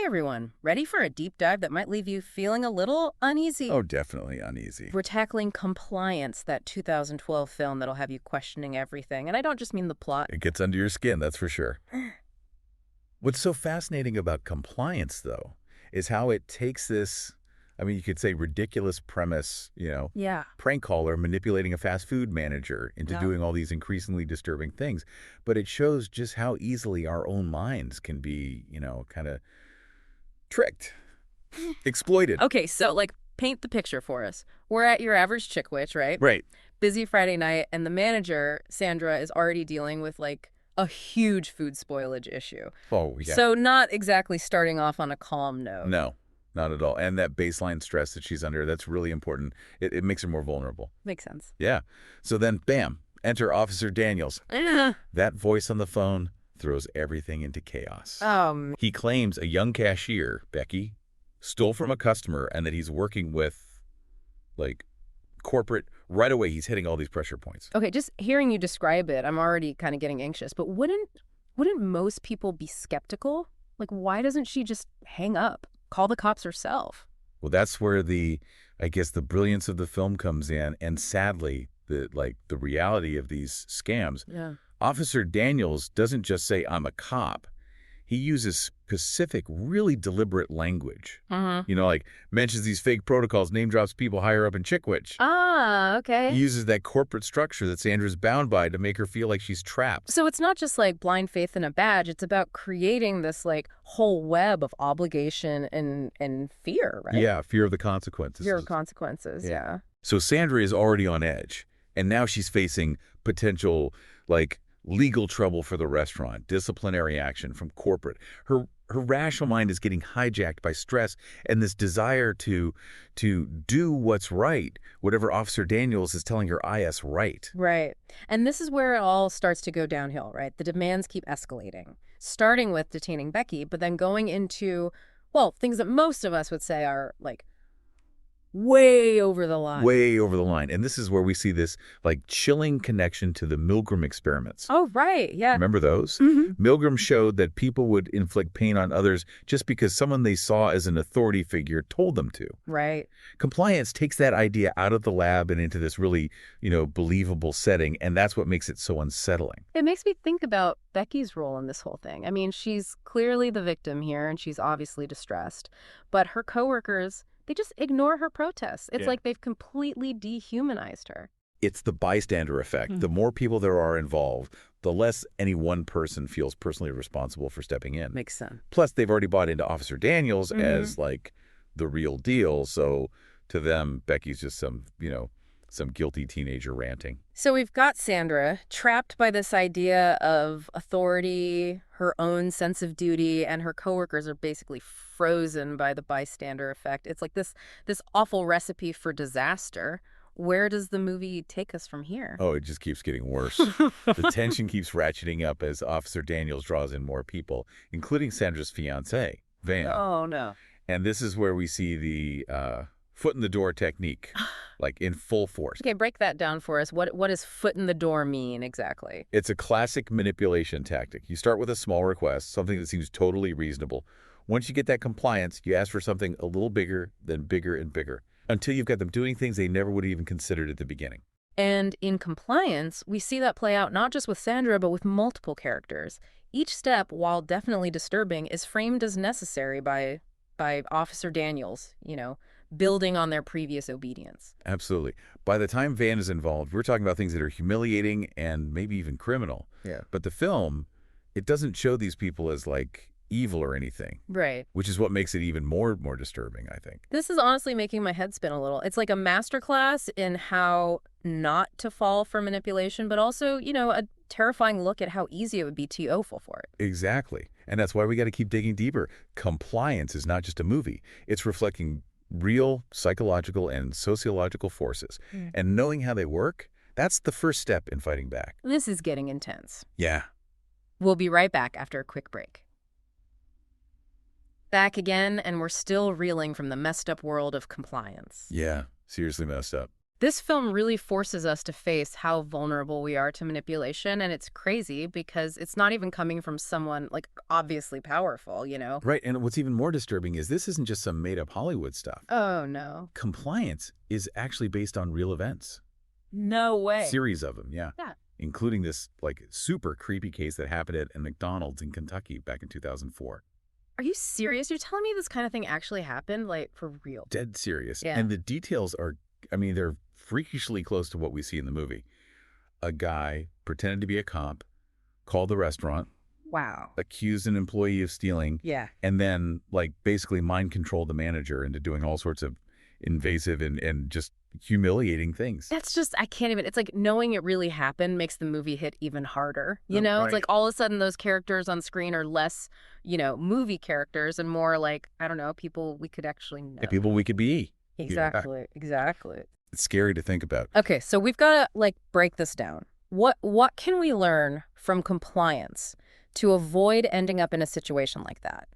everyone. Ready for a deep dive that might leave you feeling a little uneasy? Oh, definitely uneasy. We're tackling Compliance, that 2012 film that'll have you questioning everything. And I don't just mean the plot. It gets under your skin, that's for sure. What's so fascinating about Compliance, though, is how it takes this, I mean, you could say ridiculous premise, Yeah. prank caller manipulating a fast food manager into doing all these increasingly disturbing things. But it shows just how easily our own minds can be, kind of tricked, exploited. Okay, so, paint the picture for us. We're at your average chick witch, right? Right. Busy Friday night, and the manager, Sandra, is already dealing with, a huge food spoilage issue. Oh, yeah. So not exactly starting off on a calm note. No, not at all. And that baseline stress that she's under, that's really important. It makes her more vulnerable. Makes sense. Yeah. So then, bam, enter Officer Daniels. That voice on the phone throws everything into chaos. He claims a young cashier, Becky, stole from a customer and that he's working with, corporate. Right away, he's hitting all these pressure points. Okay, just hearing you describe it, I'm already kind of getting anxious. But wouldn't most people be skeptical? Why doesn't she just hang up, call the cops herself? Well, that's where the brilliance of the film comes in, and sadly, the reality of these scams. Yeah. Officer Daniels doesn't just say, "I'm a cop." He uses specific, really deliberate language. Mentions these fake protocols, name drops people higher up in Chickwitch. Ah, okay. He uses that corporate structure that Sandra's bound by to make her feel like she's trapped. So it's not just blind faith in a badge. It's about creating this whole web of obligation and fear, right? Yeah, fear of the consequences. Fear of consequences, yeah. So Sandra is already on edge, and now she's facing potential, legal trouble for the restaurant, disciplinary action from corporate. Her rational mind is getting hijacked by stress and this desire to do what's right, whatever Officer Daniels is telling her is right. Right. And this is where it all starts to go downhill, right? The demands keep escalating, starting with detaining Becky, but then going into, things that most of us would say are way over the line. Way over the line. And this is where we see this chilling connection to the Milgram experiments. Oh, right. Yeah. Remember those? Mm-hmm. Milgram showed that people would inflict pain on others just because someone they saw as an authority figure told them to. Right. Compliance takes that idea out of the lab and into this really, believable setting. And that's what makes it so unsettling. It makes me think about Becky's role in this whole thing. I mean, she's clearly the victim here and she's obviously distressed. But her coworkers, they just ignore her protests. It's like they've completely dehumanized her. It's the bystander effect. The more people there are involved, the less any one person feels personally responsible for stepping in. Makes sense. Plus, they've already bought into Officer Daniels as the real deal. So to them, Becky's just some guilty teenager ranting. So we've got Sandra trapped by this idea of authority, her own sense of duty, and her coworkers are basically frozen by the bystander effect. It's this awful recipe for disaster. Where does the movie take us from here? Oh, it just keeps getting worse. The tension keeps ratcheting up as Officer Daniels draws in more people, including Sandra's fiancé, Van. Oh, no. And this is where we see the foot in the door technique, in full force. Okay, break that down for us. What does foot in the door mean exactly? It's a classic manipulation tactic. You start with a small request, something that seems totally reasonable. Once you get that compliance, you ask for something a little bigger, then bigger and bigger, until you've got them doing things they never would have even considered at the beginning. And in Compliance, we see that play out not just with Sandra, but with multiple characters. Each step, while definitely disturbing, is framed as necessary by Officer Daniels, building on their previous obedience. Absolutely. By the time Van is involved, we're talking about things that are humiliating and maybe even criminal. Yeah. But the film, it doesn't show these people as evil or anything. Right. Which is what makes it even more disturbing, I think. This is honestly making my head spin a little. It's like a masterclass in how not to fall for manipulation, but also, a terrifying look at how easy it would be to fall for it. Exactly. And that's why we got to keep digging deeper. Compliance is not just a movie. It's reflecting real psychological and sociological forces. And knowing how they work, that's the first step in fighting back. This is getting intense. Yeah. We'll be right back after a quick break. Back again, and we're still reeling from the messed up world of Compliance. Yeah, seriously messed up. This film really forces us to face how vulnerable we are to manipulation, and it's crazy because it's not even coming from someone, like, obviously powerful, you know? Right, and what's even more disturbing is this isn't just some made-up Hollywood stuff. Oh, no. Compliance is actually based on real events. No way. Series of them, yeah. Yeah. Including this, like, super creepy case that happened at a McDonald's in Kentucky back in 2004. Are you serious? You're telling me this kind of thing actually happened, like, for real? Dead serious. Yeah. And the details are, I mean, they're freakishly close to what we see in the movie. A guy pretended to be a cop, called the restaurant, Wow. accused an employee of stealing, Yeah. and then, like, basically mind controlled the manager into doing all sorts of invasive and just humiliating things. That's just, I can't even, it's like knowing it really happened makes the movie hit even harder. You Oh, know, it's right. like all of a sudden those characters on screen are less, movie characters and more like, I don't know, people we could actually know. The people we could be. Yeah. Exactly. Exactly. It's scary to think about. Okay, so we've got to like break this down. What can we learn from compliance to avoid ending up in a situation like that?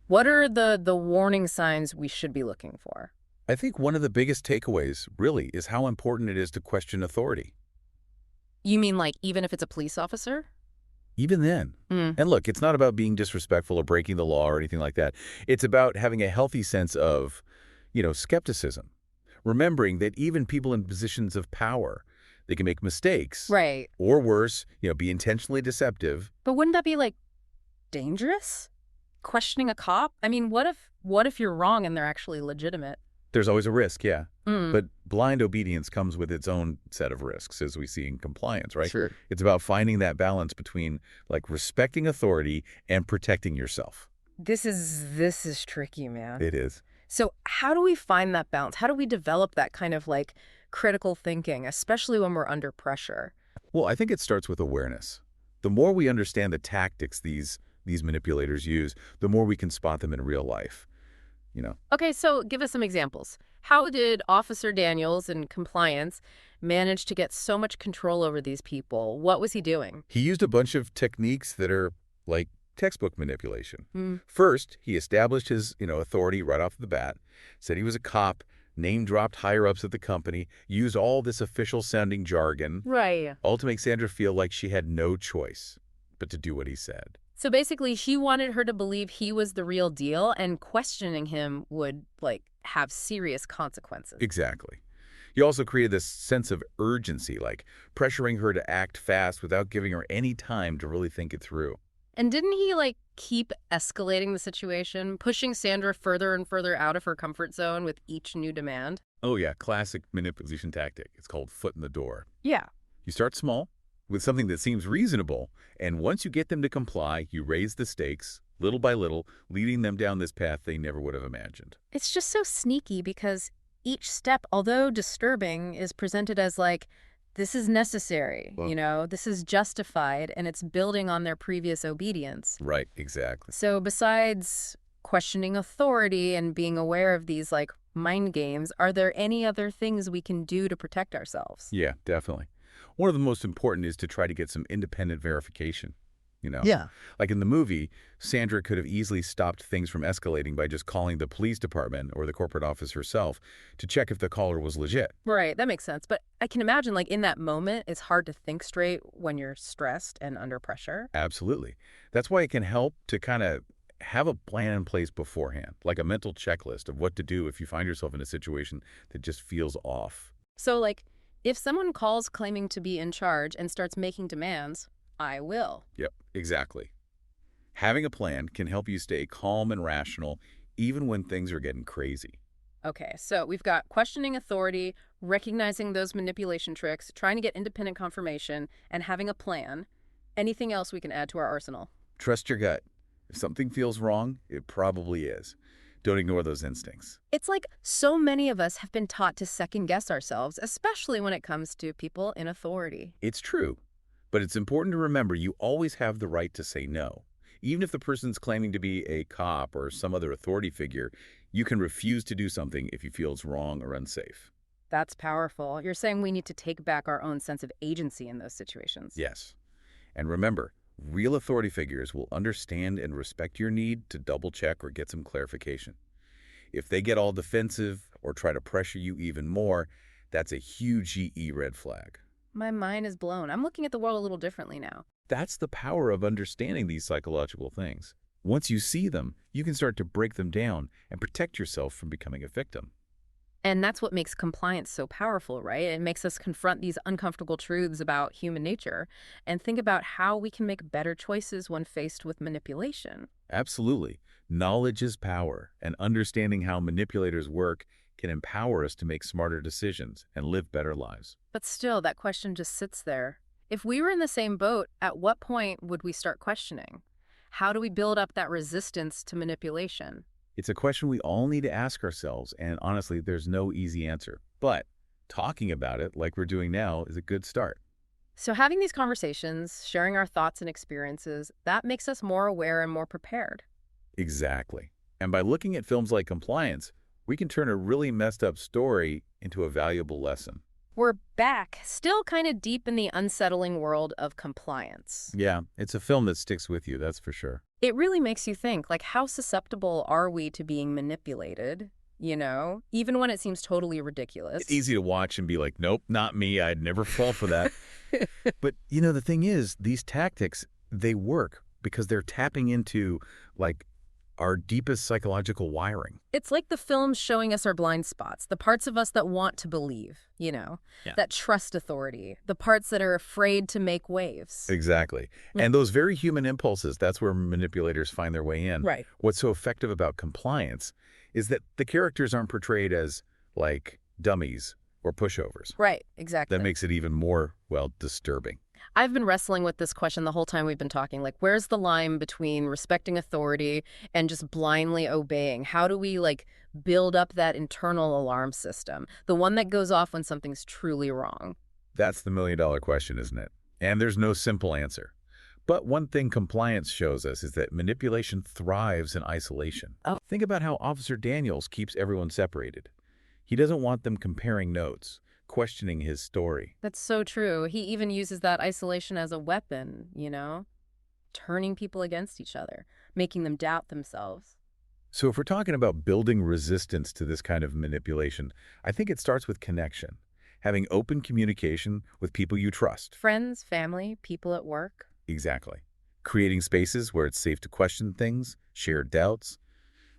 What are the warning signs we should be looking for? I think one of the biggest takeaways, really, is how important it is to question authority. You mean like even if it's a police officer? Even then. Mm. And look, it's not about being disrespectful or breaking the law or anything like that. It's about having a healthy sense of, skepticism. Remembering that even people in positions of power, they can make mistakes. Right. Or worse, be intentionally deceptive. But wouldn't that be like dangerous? Questioning a cop? I mean, what if you're wrong and they're actually legitimate? There's always a risk, yeah. Mm. But blind obedience comes with its own set of risks, as we see in compliance, right? Sure. It's about finding that balance between, like, respecting authority and protecting yourself. This is tricky, man. It is. So how do we find that balance? How do we develop that kind of like critical thinking, especially when we're under pressure? Well, I think it starts with awareness. The more we understand the tactics these manipulators use, the more we can spot them in real life. Okay, so give us some examples. How did Officer Daniels in compliance manage to get so much control over these people? What was he doing? He used a bunch of techniques that are like textbook manipulation. Mm. First, he established his, authority right off the bat, said he was a cop, name-dropped higher-ups at the company, used all this official-sounding jargon, Right. all to make Sandra feel like she had no choice but to do what he said. So basically, he wanted her to believe he was the real deal, and questioning him would, like, have serious consequences. Exactly. He also created this sense of urgency, like pressuring her to act fast without giving her any time to really think it through. And didn't he, like, keep escalating the situation, pushing Sandra further and further out of her comfort zone with each new demand? Oh yeah, classic manipulation tactic. It's called foot in the door. Yeah. You start small with something that seems reasonable, and once you get them to comply, you raise the stakes, little by little, leading them down this path they never would have imagined. It's just so sneaky because each step, although disturbing, is presented as like, this is necessary, Well- this is justified, and it's building on their previous obedience. Right, exactly. So besides questioning authority and being aware of these like mind games, are there any other things we can do to protect ourselves? Yeah, definitely. One of the most important is to try to get some independent verification. Yeah. Like in the movie, Sandra could have easily stopped things from escalating by just calling the police department or the corporate office herself to check if the caller was legit. Right, that makes sense. But I can imagine like in that moment, it's hard to think straight when you're stressed and under pressure. Absolutely. That's why it can help to kind of have a plan in place beforehand, like a mental checklist of what to do if you find yourself in a situation that just feels off. So like, if someone calls claiming to be in charge and starts making demands, I will. Yep, exactly. Having a plan can help you stay calm and rational even when things are getting crazy. Okay, so we've got questioning authority, recognizing those manipulation tricks, trying to get independent confirmation, and having a plan. Anything else we can add to our arsenal? Trust your gut. If something feels wrong, it probably is. Don't ignore those instincts. It's like so many of us have been taught to second guess ourselves, especially when it comes to people in authority. It's true, but it's important to remember you always have the right to say no. Even if the person's claiming to be a cop or some other authority figure, you can refuse to do something if you feel it's wrong or unsafe. That's powerful. You're saying we need to take back our own sense of agency in those situations. Yes. And remember, real authority figures will understand and respect your need to double-check or get some clarification. If they get all defensive or try to pressure you even more, That's a huge GE red flag. My mind is blown. I'm looking at the world a little differently now. That's the power of understanding these psychological things. Once you see them, you can start to break them down and protect yourself from becoming a victim. And that's what makes compliance so powerful, right? It makes us confront these uncomfortable truths about human nature and think about how we can make better choices when faced with manipulation. Absolutely. Knowledge is power, and understanding how manipulators work can empower us to make smarter decisions and live better lives. But still, that question just sits there. If we were in the same boat, at what point would we start questioning? How do we build up that resistance to manipulation? It's a question we all need to ask ourselves, and honestly, there's no easy answer. But talking about it, like we're doing now, is a good start. So having these conversations, sharing our thoughts and experiences, that makes us more aware and more prepared. Exactly. And by looking at films like Compliance, we can turn a really messed up story into a valuable lesson. We're back, still kind of deep in the unsettling world of compliance. Yeah, it's a film that sticks with you, that's for sure. It really makes you think, like, how susceptible are we to being manipulated, even when it seems totally ridiculous? It's easy to watch and be like, nope, not me. I'd never fall for that. But, the thing is, these tactics, they work because they're tapping into, like, our deepest psychological wiring. It's like the film's showing us our blind spots, the parts of us that want to believe, Yeah. that trust authority, the parts that are afraid to make waves. Exactly. And those very human impulses, that's where manipulators find their way in. Right. What's so effective about Compliance is that the characters aren't portrayed as, like, dummies or pushovers. Right, exactly. That makes it even more, well, disturbing. I've been wrestling with this question the whole time we've been talking. Like, where's the line between respecting authority and just blindly obeying? How do we, build up that internal alarm system, the one that goes off when something's truly wrong? That's the million-dollar question, isn't it? And there's no simple answer. But one thing Compliance shows us is that manipulation thrives in isolation. Oh. Think about how Officer Daniels keeps everyone separated. He doesn't want them comparing notes, questioning his story. That's so true. He even uses that isolation as a weapon, turning people against each other, making them doubt themselves. So if we're talking about building resistance to this kind of manipulation, I think it starts with connection, having open communication with people you trust. Friends, family, people at work. Exactly. Creating spaces where it's safe to question things, share doubts,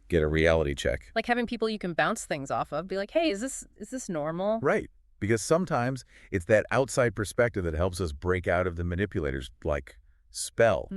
get a reality check. Like having people you can bounce things off of, be like, hey, is this normal? Right. Because sometimes it's that outside perspective that helps us break out of the manipulator's, spell.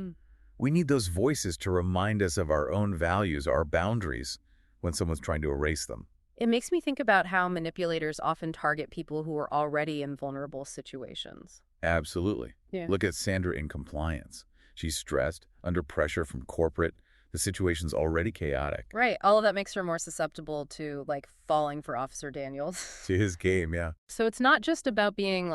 We need those voices to remind us of our own values, our boundaries, when someone's trying to erase them. It makes me think about how manipulators often target people who are already in vulnerable situations. Absolutely. Yeah. Look at Sandra in Compliance. She's stressed, under pressure from corporate. The situation's already chaotic. Right. All of that makes her more susceptible to, falling for Officer Daniels. To his game, yeah. So it's not just about being,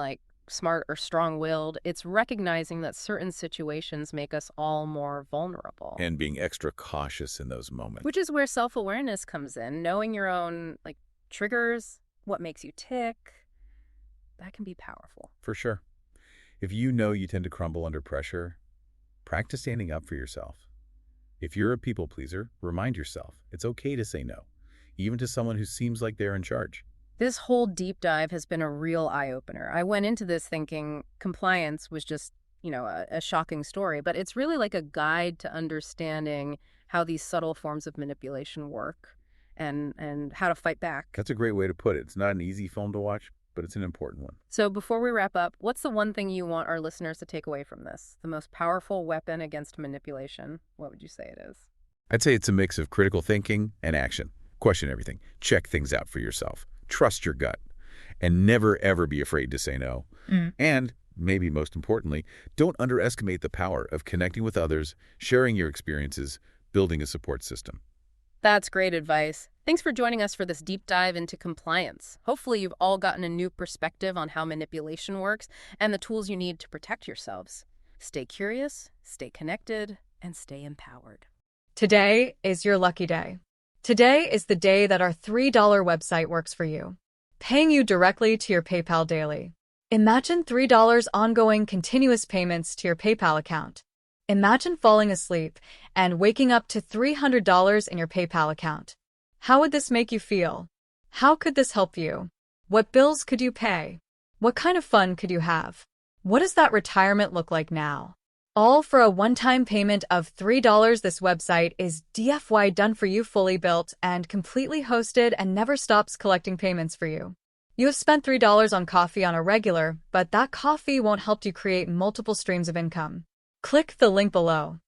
smart or strong-willed. It's recognizing that certain situations make us all more vulnerable. And being extra cautious in those moments. Which is where self-awareness comes in. Knowing your own, triggers, what makes you tick, that can be powerful. For sure. If you know you tend to crumble under pressure, practice standing up for yourself. If you're a people pleaser, remind yourself it's okay to say no, even to someone who seems like they're in charge. This whole deep dive has been a real eye-opener. I went into this thinking Compliance was just, a shocking story, but it's really like a guide to understanding how these subtle forms of manipulation work and how to fight back. That's a great way to put it. It's not an easy film to watch, but it's an important one. So before we wrap up, what's the one thing you want our listeners to take away from this? The most powerful weapon against manipulation? What would you say it is? I'd say it's a mix of critical thinking and action. Question everything. Check things out for yourself. Trust your gut. And never, ever be afraid to say no. And, maybe most importantly, don't underestimate the power of connecting with others, sharing your experiences, building a support system. That's great advice. Thanks for joining us for this deep dive into compliance. Hopefully you've all gotten a new perspective on how manipulation works and the tools you need to protect yourselves. Stay curious, stay connected, and stay empowered. Today is your lucky day. Today is the day that our $3 website works for you, paying you directly to your PayPal daily. Imagine $3 ongoing continuous payments to your PayPal account. Imagine falling asleep and waking up to $300 in your PayPal account. How would this make you feel? How could this help you? What bills could you pay? What kind of fun could you have? What does that retirement look like now? All for a one-time payment of $3. This website is DFY done for you, fully built and completely hosted, and never stops collecting payments for you. You have spent $3 on coffee on a regular, but that coffee won't help you create multiple streams of income. Click the link below.